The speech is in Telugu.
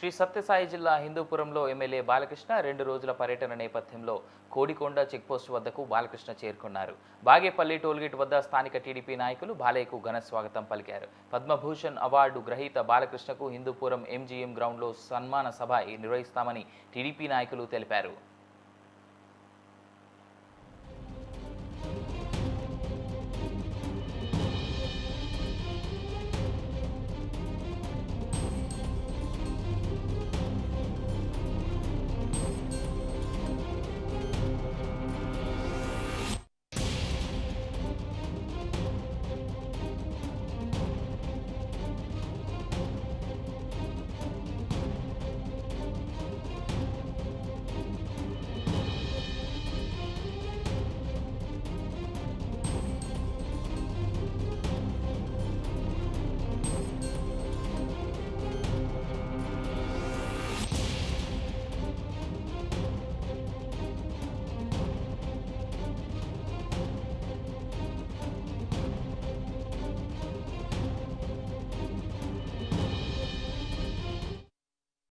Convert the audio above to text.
శ్రీ సత్యసాయి జిల్లా హిందూపురంలో ఎమ్మెల్యే బాలకృష్ణ 2 రోజుల పర్యటన నేపథ్యంలో కోడికొండ చెక్పోస్ట్ వద్దకు బాలకృష్ణ చేరుకున్నారు. బాగేపల్లి టోల్గేట్ వద్ద స్థానిక టీడీపీ నాయకులు బాలయ్యకు ఘన స్వాగతం పలికారు. పద్మభూషణ్ అవార్డు గ్రహీత బాలకృష్ణకు హిందూపురం ఎంజీఎం గ్రౌండ్లో సన్మాన సభ నిర్వహిస్తామని టీడీపీ నాయకులు తెలిపారు.